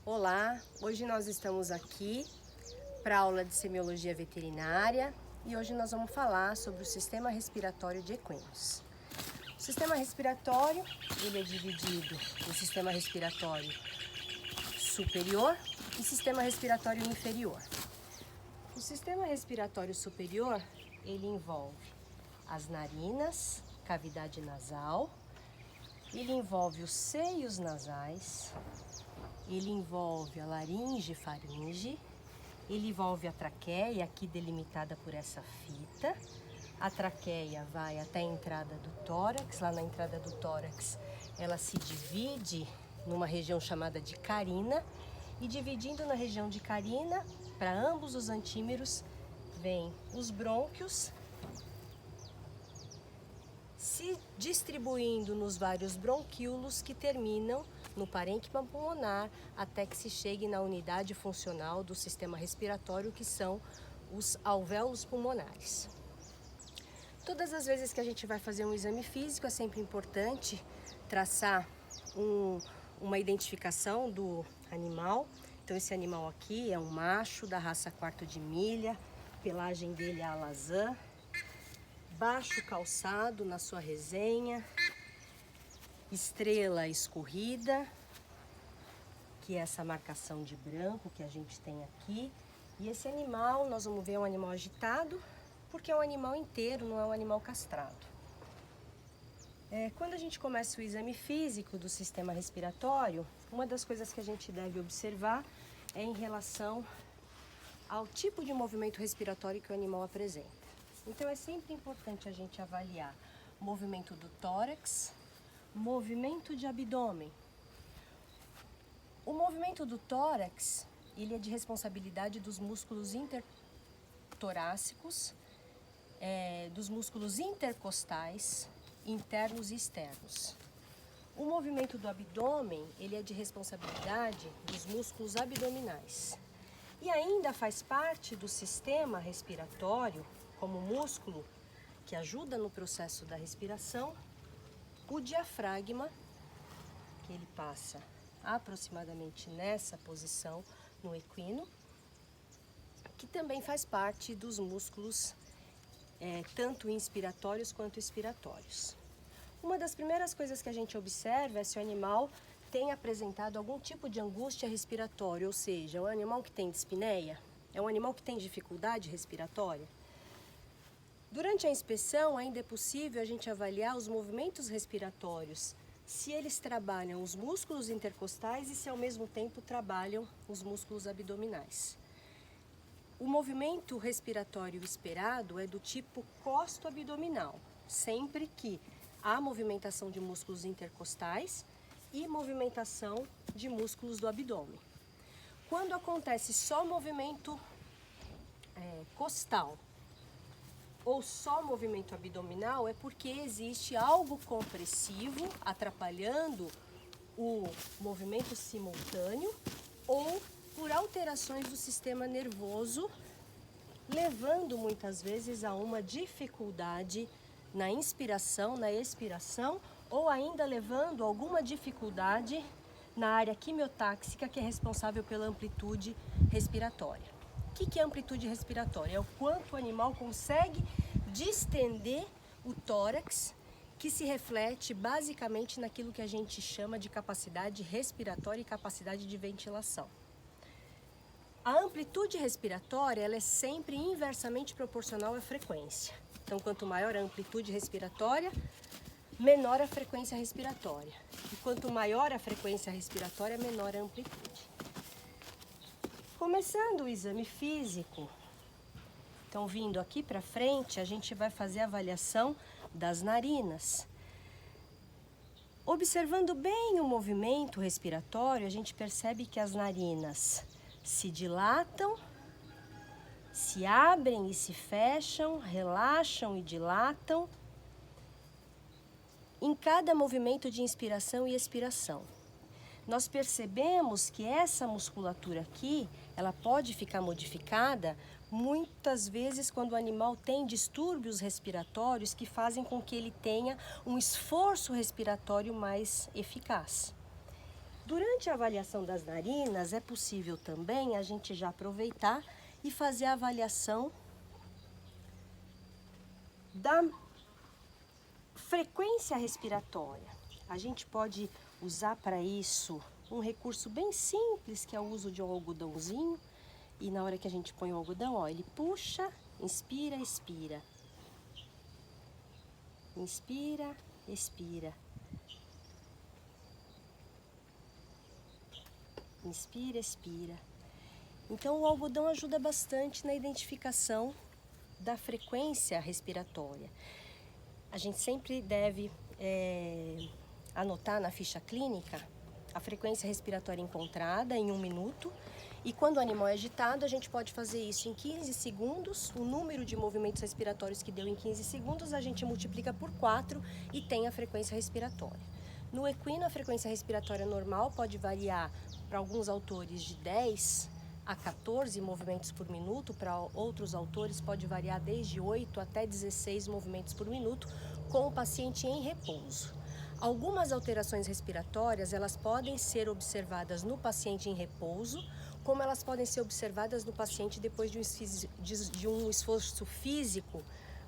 Olá, hoje nós estamos aqui para a aula de semiologia veterinária e hoje nós vamos falar sobre o sistema respiratório de equinos. O sistema respiratório, ele é dividido em sistema respiratório superior e sistema respiratório inferior. O sistema respiratório superior, ele envolve as narinas, cavidade nasal, ele envolve os seios nasais, ele envolve a laringe e faringe, ele envolve a traqueia, aqui delimitada por essa fita. A traqueia vai até a entrada do tórax, lá na entrada do tórax ela se divide numa região chamada de carina, e dividindo na região de carina, para ambos os antímeros, vem os brônquios, se distribuindo nos vários bronquíolos que terminam no parênquima pulmonar até que se chegue na unidade funcional do sistema respiratório, que são os alvéolos pulmonares. Todas as vezes que a gente vai fazer um exame físico, é sempre importante traçar uma identificação do animal. Então esse animal aqui é um macho da raça quarto de milha, pelagem dele é alazã, baixo calçado na sua resenha, estrela escorrida, que é essa marcação de branco que a gente tem aqui. E esse animal, nós vamos ver, é um animal agitado, porque é um animal inteiro, não é um animal castrado. Quando a gente começa o exame físico do sistema respiratório, uma das coisas que a gente deve observar é em relação ao tipo de movimento respiratório que o animal apresenta. Então é sempre importante a gente avaliar o movimento do tórax, movimento de abdômen. O movimento do tórax, ele é de responsabilidade dos músculos intertorácicos, dos músculos intercostais, internos e externos. O movimento do abdômen, ele é de responsabilidade dos músculos abdominais. E ainda faz parte do sistema respiratório, como músculo que ajuda no processo da respiração, o diafragma, que ele passa aproximadamente nessa posição no equino, que também faz parte dos músculos tanto inspiratórios quanto expiratórios. Uma das primeiras coisas que a gente observa é se o animal tem apresentado algum tipo de angústia respiratória, ou seja, é um animal que tem dispneia, é um animal que tem dificuldade respiratória. Durante a inspeção, ainda é possível a gente avaliar os movimentos respiratórios, se eles trabalham os músculos intercostais e se ao mesmo tempo trabalham os músculos abdominais. O movimento respiratório esperado é do tipo costo-abdominal, sempre que há movimentação de músculos intercostais e movimentação de músculos do abdômen. Quando acontece só movimento costal ou só movimento abdominal, é porque existe algo compressivo atrapalhando o movimento simultâneo ou por alterações do sistema nervoso, levando muitas vezes a uma dificuldade na inspiração, na expiração, ou ainda levando a alguma dificuldade na área quimiotáxica, que é responsável pela amplitude respiratória. O que é amplitude respiratória? É o quanto o animal consegue distender o tórax, que se reflete basicamente naquilo que a gente chama de capacidade respiratória e capacidade de ventilação. A amplitude respiratória, ela é sempre inversamente proporcional à frequência. Então, quanto maior a amplitude respiratória, menor a frequência respiratória. E quanto maior a frequência respiratória, menor a amplitude. Começando o exame físico, então vindo aqui para frente, a gente vai fazer a avaliação das narinas. Observando bem o movimento respiratório, a gente percebe que as narinas se dilatam, se abrem e se fecham, relaxam e dilatam em cada movimento de inspiração e expiração. Nós percebemos que essa musculatura aqui, ela pode ficar modificada muitas vezes quando o animal tem distúrbios respiratórios que fazem com que ele tenha um esforço respiratório mais eficaz. Durante a avaliação das narinas, é possível também a gente já aproveitar e fazer a avaliação da frequência respiratória. A gente pode usar para isso um recurso bem simples, que é o uso de um algodãozinho. E na hora que a gente põe o algodão, ó, ele puxa, inspira, expira. Inspira, expira. Inspira, expira. Então, o algodão ajuda bastante na identificação da frequência respiratória. A gente sempre deve anotar na ficha clínica a frequência respiratória encontrada em 1 minuto. E quando o animal é agitado, a gente pode fazer isso em 15 segundos. O número de movimentos respiratórios que deu em 15 segundos, a gente multiplica por 4 e tem a frequência respiratória. No equino, a frequência respiratória normal pode variar para alguns autores de 10 a 14 movimentos por minuto, para outros autores pode variar desde 8 até 16 movimentos por minuto, com o paciente em repouso. Algumas alterações respiratórias, elas podem ser observadas no paciente em repouso, como elas podem ser observadas no paciente depois de um esforço físico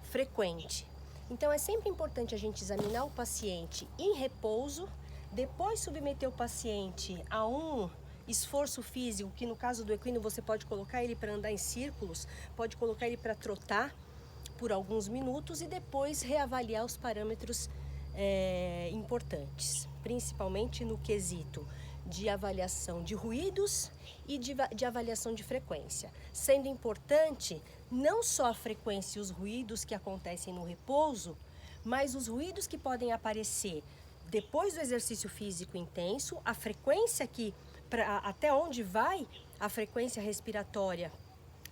frequente. Então, é sempre importante a gente examinar o paciente em repouso, depois submeter o paciente a um esforço físico, que no caso do equino você pode colocar ele para andar em círculos, pode colocar ele para trotar por alguns minutos e depois reavaliar os parâmetros importantes, principalmente no quesito de avaliação de ruídos e de avaliação de frequência, sendo importante não só a frequência e os ruídos que acontecem no repouso, mas os ruídos que podem aparecer depois do exercício físico intenso, a frequência até onde vai a frequência respiratória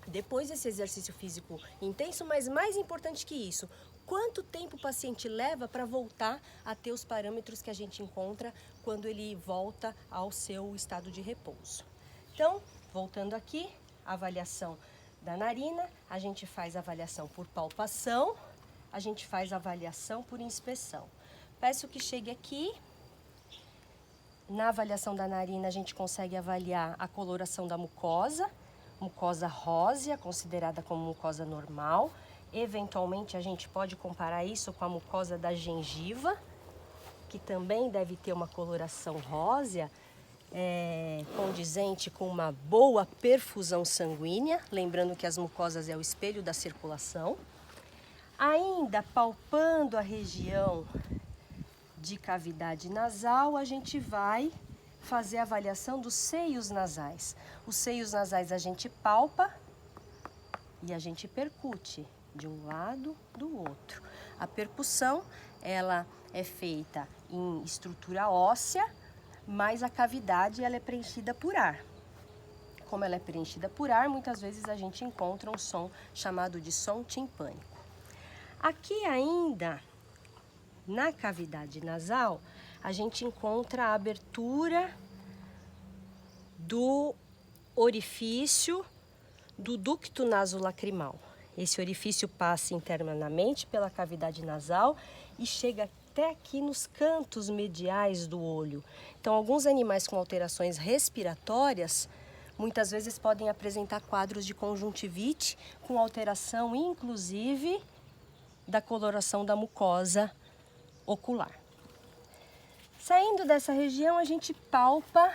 depois desse exercício físico intenso, mas mais importante que isso, quanto tempo o paciente leva para voltar a ter os parâmetros que a gente encontra quando ele volta ao seu estado de repouso. Então, voltando aqui, a avaliação da narina, a gente faz a avaliação por palpação, a gente faz a avaliação por inspeção. Peço que chegue aqui. Na avaliação da narina, a gente consegue avaliar a coloração da mucosa rósea, considerada como mucosa normal. Eventualmente, a gente pode comparar isso com a mucosa da gengiva, que também deve ter uma coloração rósea, condizente com uma boa perfusão sanguínea, lembrando que as mucosas é o espelho da circulação. Ainda palpando a região de cavidade nasal, a gente vai fazer a avaliação dos seios nasais. Os seios nasais a gente palpa e a gente percute de um lado do outro. A percussão, ela é feita em estrutura óssea, mas a cavidade ela é preenchida por ar. Como ela é preenchida por ar, muitas vezes a gente encontra um som chamado de som timpânico. Aqui ainda, na cavidade nasal, a gente encontra a abertura do orifício do ducto nasolacrimal. Esse orifício passa internamente pela cavidade nasal e chega até aqui nos cantos mediais do olho. Então, alguns animais com alterações respiratórias, muitas vezes podem apresentar quadros de conjuntivite, com alteração, inclusive, da coloração da mucosa ocular. Saindo dessa região, a gente palpa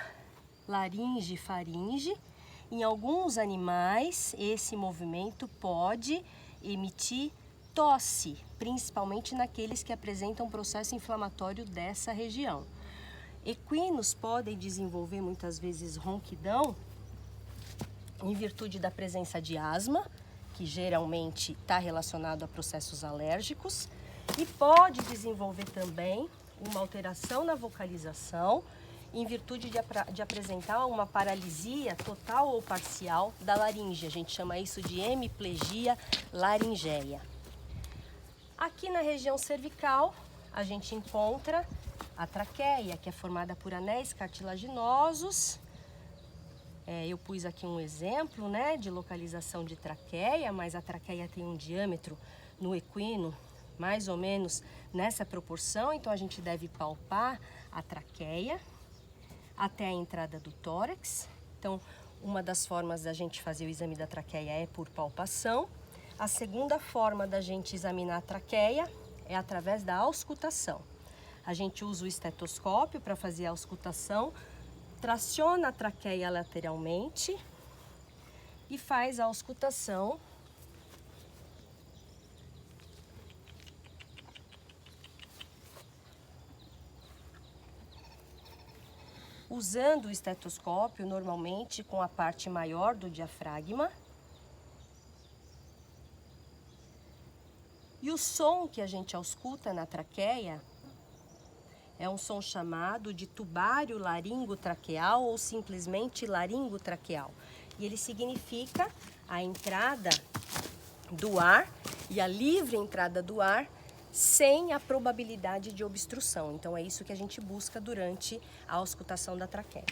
laringe e faringe. Em alguns animais, esse movimento pode emitir tosse, principalmente naqueles que apresentam processo inflamatório dessa região. Equinos podem desenvolver muitas vezes ronquidão em virtude da presença de asma, que geralmente está relacionado a processos alérgicos, e pode desenvolver também uma alteração na vocalização em virtude de apresentar uma paralisia total ou parcial da laringe. A gente chama isso de hemiplegia laringeia. Aqui na região cervical, a gente encontra a traqueia, que é formada por anéis cartilaginosos. Eu pus aqui um exemplo, né, de localização de traqueia, mas a traqueia tem um diâmetro no equino mais ou menos nessa proporção, então a gente deve palpar a traqueia. até a entrada do tórax. Então, uma das formas da gente fazer o exame da traqueia é por palpação. A segunda forma da gente examinar a traqueia é através da auscultação. A gente usa o estetoscópio para fazer a auscultação, traciona a traqueia lateralmente e faz a auscultação usando o estetoscópio normalmente com a parte maior do diafragma. E o som que a gente ausculta na traqueia é um som chamado de tubário laringotraqueal ou simplesmente laringotraqueal. E ele significa a entrada do ar e a livre entrada do ar sem a probabilidade de obstrução. Então é isso que a gente busca durante a auscultação da traqueia.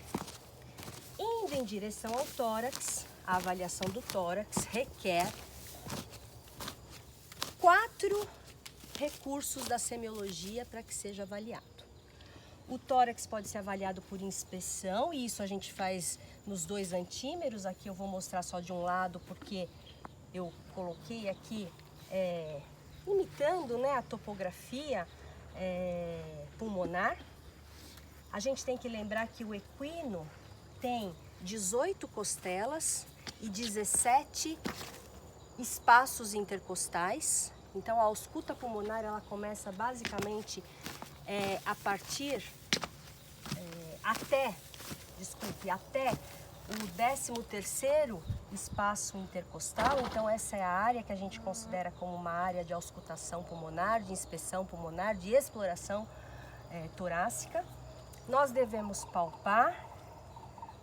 Indo em direção ao tórax, a avaliação do tórax requer 4 recursos da semiologia para que seja avaliado. O tórax pode ser avaliado por inspeção, e isso a gente faz nos 2 antímeros. Aqui eu vou mostrar só de um lado, porque eu coloquei aqui, imitando, né, a topografia pulmonar. A gente tem que lembrar que o equino tem 18 costelas e 17 espaços intercostais. Então a ausculta pulmonar ela começa basicamente a partir até o 13º espaço intercostal. Então essa é a área que a gente considera como uma área de auscultação pulmonar, de inspeção pulmonar, de exploração torácica. Nós devemos palpar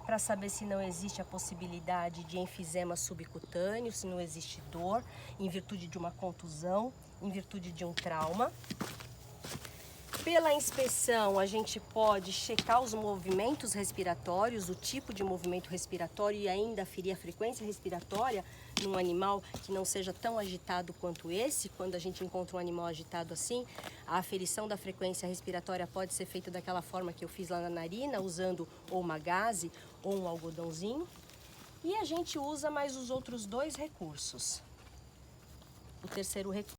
para saber se não existe a possibilidade de enfisema subcutâneo, se não existe dor, em virtude de uma contusão, em virtude de um trauma. Pela inspeção, a gente pode checar os movimentos respiratórios, o tipo de movimento respiratório e ainda aferir a frequência respiratória num animal que não seja tão agitado quanto esse. Quando a gente encontra um animal agitado assim, a aferição da frequência respiratória pode ser feita daquela forma que eu fiz lá na narina, usando ou uma gaze ou um algodãozinho. E a gente usa mais os outros 2 recursos. O terceiro recurso